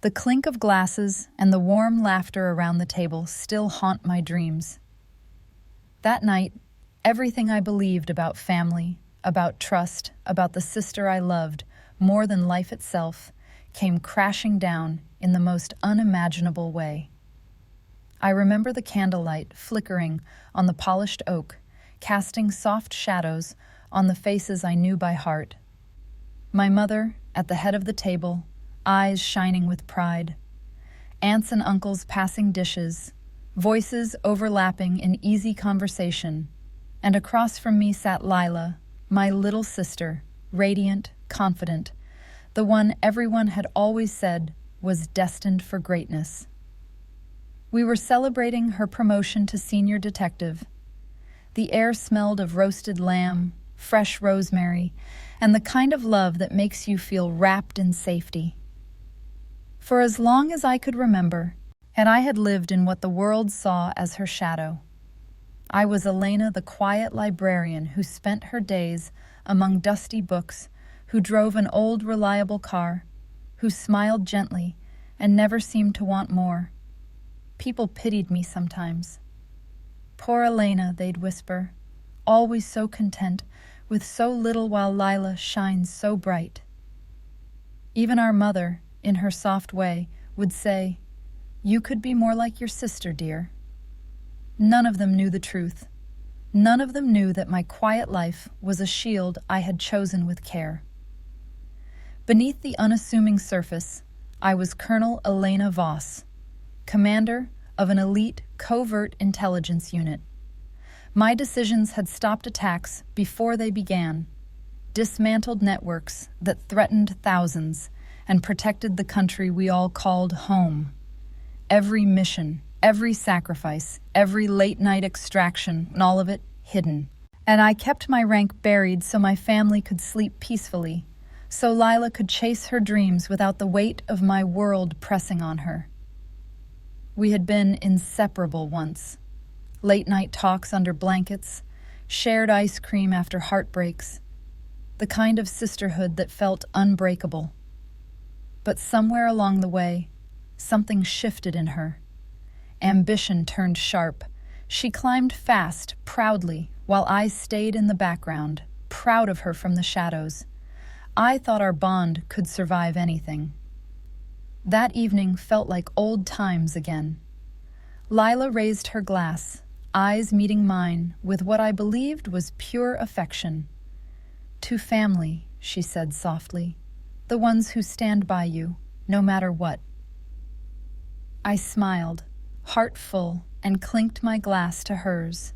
The clink of glasses and the warm laughter around the table still haunt my dreams. That night, everything I believed about family, about trust, about the sister I loved more than life itself, came crashing down in the most unimaginable way. I remember the candlelight flickering on the polished oak, casting soft shadows on the faces I knew by heart. My mother, at the head of the table, eyes shining with pride. Aunts and uncles passing dishes, voices overlapping in easy conversation. And across from me sat Lila, my little sister, radiant, confident, the one everyone had always said was destined for greatness. We were celebrating her promotion to senior detective. The air smelled of roasted lamb, fresh rosemary, and the kind of love that makes you feel wrapped in safety. For as long as I could remember, and I had lived in what the world saw as her shadow, I was Elena, the quiet librarian who spent her days among dusty books, who drove an old, reliable car, who smiled gently and never seemed to want more. People pitied me sometimes. Poor Elena, they'd whisper, always so content, with so little while Lila shines so bright. Even our mother, in her soft way, would say, "You could be more like your sister, dear." None of them knew the truth. None of them knew that my quiet life was a shield I had chosen with care. Beneath the unassuming surface, I was Colonel Elena Voss, commander of an elite covert intelligence unit. My decisions had stopped attacks before they began, dismantled networks that threatened thousands, and protected the country we all called home. Every mission, every sacrifice, every late-night extraction, and all of it hidden. And I kept my rank buried so my family could sleep peacefully, so Lila could chase her dreams without the weight of my world pressing on her. We had been inseparable once. Late-night talks under blankets, shared ice cream after heartbreaks, the kind of sisterhood that felt unbreakable. But somewhere along the way, something shifted in her. Ambition turned sharp. She climbed fast, proudly, while I stayed in the background, proud of her from the shadows. I thought our bond could survive anything. That evening felt like old times again. Lila raised her glass, eyes meeting mine with what I believed was pure affection. "To family," she said softly, "the ones who stand by you, no matter what." I smiled, heart full, and clinked my glass to hers.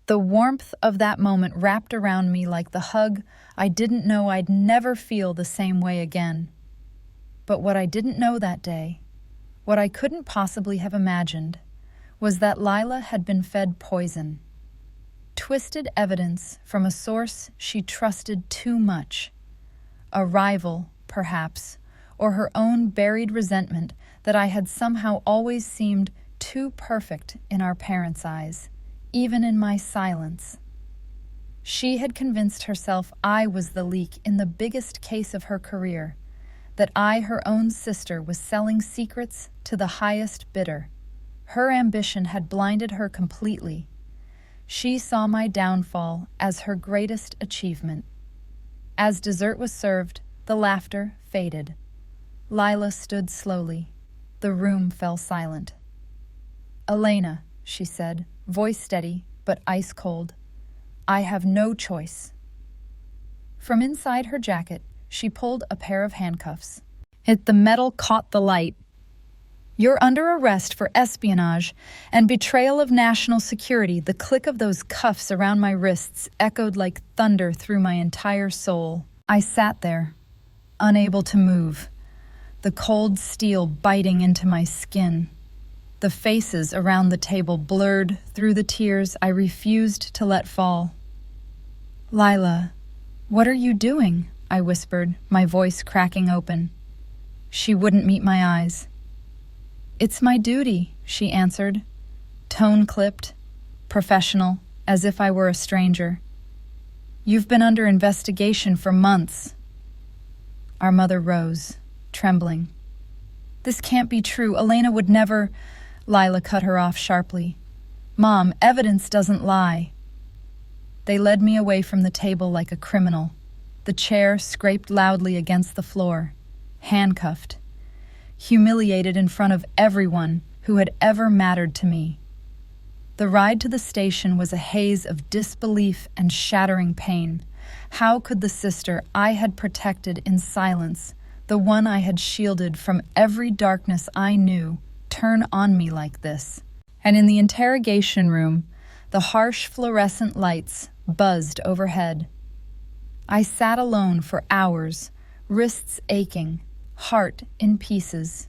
The warmth of that moment wrapped around me like the hug I didn't know I'd never feel the same way again. But what I didn't know that day, what I couldn't possibly have imagined, was that Lila had been fed poison. Twisted evidence from a source she trusted too much. A rival, perhaps, or her own buried resentment that I had somehow always seemed too perfect in our parents' eyes, even in my silence. She had convinced herself I was the leak in the biggest case of her career, that I, her own sister, was selling secrets to the highest bidder. Her ambition had blinded her completely. She saw my downfall as her greatest achievement. As dessert was served, the laughter faded. Lila stood slowly. The room fell silent. "Elena," she said, voice steady but ice cold, "I have no choice." From inside her jacket, she pulled a pair of handcuffs. The metal caught the light. "You're under arrest for espionage and betrayal of national security." The click of those cuffs around my wrists echoed like thunder through my entire soul. I sat there, unable to move, the cold steel biting into my skin. The faces around the table blurred through the tears I refused to let fall. "Lila, what are you doing?" I whispered, my voice cracking open. She wouldn't meet my eyes. "It's my duty," she answered, tone clipped, professional, as if I were a stranger. "You've been under investigation for months." Our mother rose, trembling. This can't be true. Elena would never. Lila cut her off sharply. Mom, evidence doesn't lie. They led me away from the table like a criminal. The chair scraped loudly against the floor, handcuffed, humiliated in front of everyone who had ever mattered to me. The ride to the station was a haze of disbelief and shattering pain. How could the sister I had protected in silence, the one I had shielded from every darkness I knew, turn on me like this? And in the interrogation room, the harsh fluorescent lights buzzed overhead. I sat alone for hours, wrists aching, heart in pieces.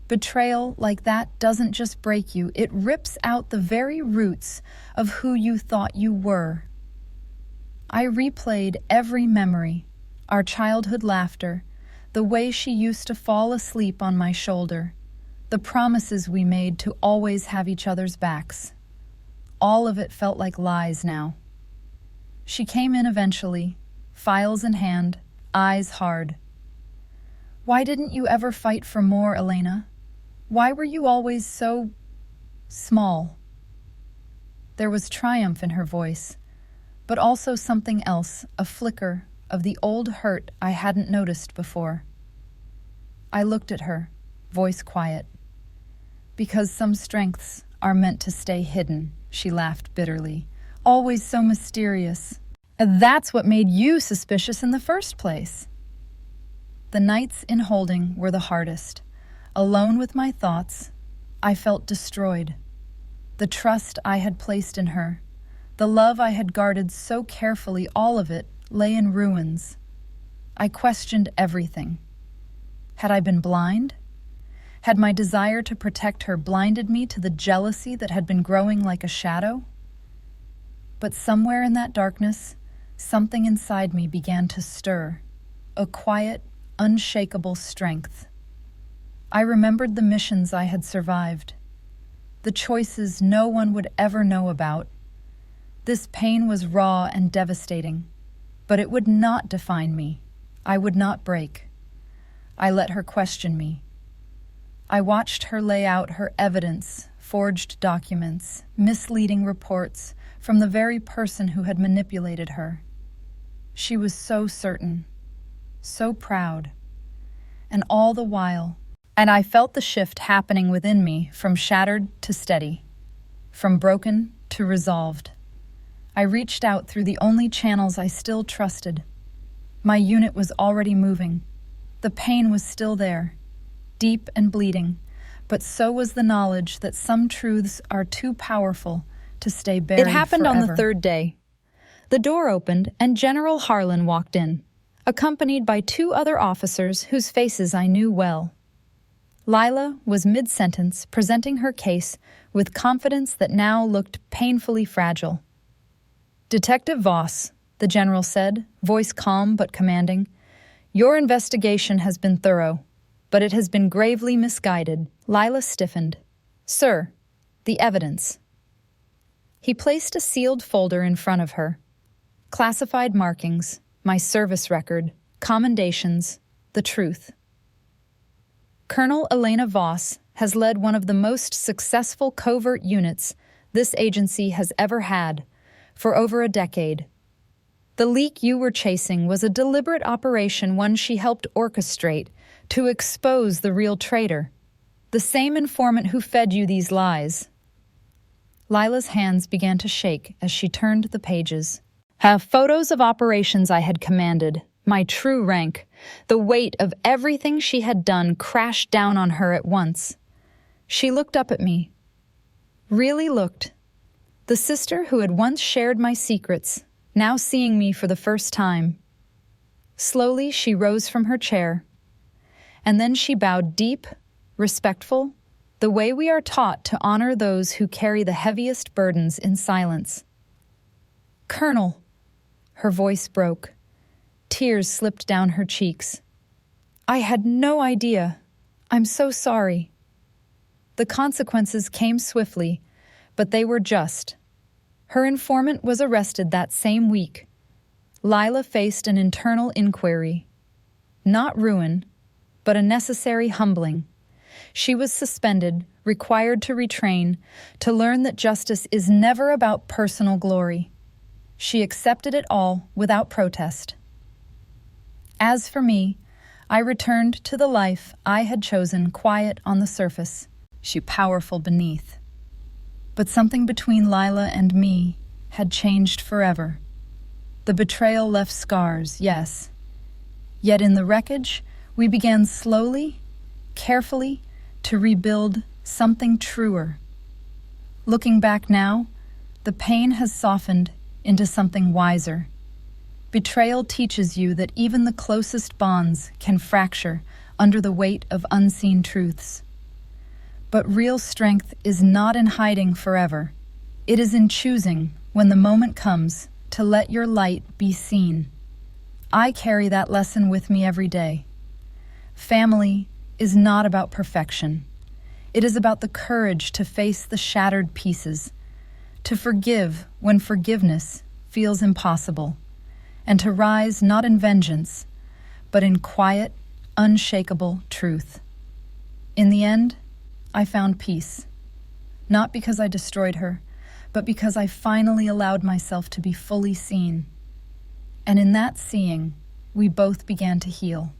Betrayal like that doesn't just break you, it rips out the very roots of who you thought you were. I replayed every memory, our childhood laughter, the way she used to fall asleep on my shoulder, the promises we made to always have each other's backs. All of it felt like lies now. She came in eventually, files in hand, eyes hard. Why didn't you ever fight for more, Elena? Why were you always so small? There was triumph in her voice, but also something else, a flicker of the old hurt I hadn't noticed before. I looked at her, voice quiet. Because some strengths are meant to stay hidden, she laughed bitterly. Always so mysterious. And that's what made you suspicious in the first place. The nights in holding were the hardest. Alone with my thoughts, I felt destroyed. The trust I had placed in her, the love I had guarded so carefully, all of it lay in ruins. I questioned everything. Had I been blind? Had my desire to protect her blinded me to the jealousy that had been growing like a shadow? But somewhere in that darkness, something inside me began to stir, a quiet, unshakable strength. I remembered the missions I had survived, the choices no one would ever know about. This pain was raw and devastating, but it would not define me. I would not break. I let her question me. I watched her lay out her evidence, forged documents, misleading reports from the very person who had manipulated her. She was so certain, so proud, and all the while, and I felt the shift happening within me from shattered to steady, from broken to resolved. I reached out through the only channels I still trusted. My unit was already moving. The pain was still there, deep and bleeding, but so was the knowledge that some truths are too powerful to stay buried forever. It happened on the third day. The door opened and General Harlan walked in, accompanied by two other officers whose faces I knew well. Lila was mid-sentence, presenting her case with confidence that now looked painfully fragile. Detective Voss, the general said, voice calm but commanding, your investigation has been thorough, but it has been gravely misguided. Lila stiffened. Sir, the evidence. He placed a sealed folder in front of her. Classified markings, my service record, commendations, the truth. Colonel Elena Voss has led one of the most successful covert units this agency has ever had for over a decade. The leak you were chasing was a deliberate operation, one she helped orchestrate to expose the real traitor, the same informant who fed you these lies. Lila's hands began to shake as she turned the pages. Have photos of operations I had commanded, my true rank, the weight of everything she had done crashed down on her at once. She looked up at me. Really looked. The sister who had once shared my secrets, now seeing me for the first time. Slowly she rose from her chair, and then she bowed deep, respectful, the way we are taught to honor those who carry the heaviest burdens in silence. Colonel, her voice broke. Tears slipped down her cheeks. I had no idea. I'm so sorry. The consequences came swiftly, but they were just. Her informant was arrested that same week. Lila faced an internal inquiry. Not ruin, but a necessary humbling. She was suspended, required to retrain, to learn that justice is never about personal glory. She accepted it all without protest. As for me, I returned to the life I had chosen, quiet on the surface, she powerful beneath. But something between Lila and me had changed forever. The betrayal left scars, yes. Yet in the wreckage, we began slowly, carefully, to rebuild something truer. Looking back now, the pain has softened into something wiser. Betrayal teaches you that even the closest bonds can fracture under the weight of unseen truths. But real strength is not in hiding forever. It is in choosing, when the moment comes, to let your light be seen. I carry that lesson with me every day. Family is not about perfection. It is about the courage to face the shattered pieces, to forgive when forgiveness feels impossible, and to rise not in vengeance, but in quiet, unshakable truth. In the end, I found peace, not because I destroyed her, but because I finally allowed myself to be fully seen. And in that seeing, we both began to heal.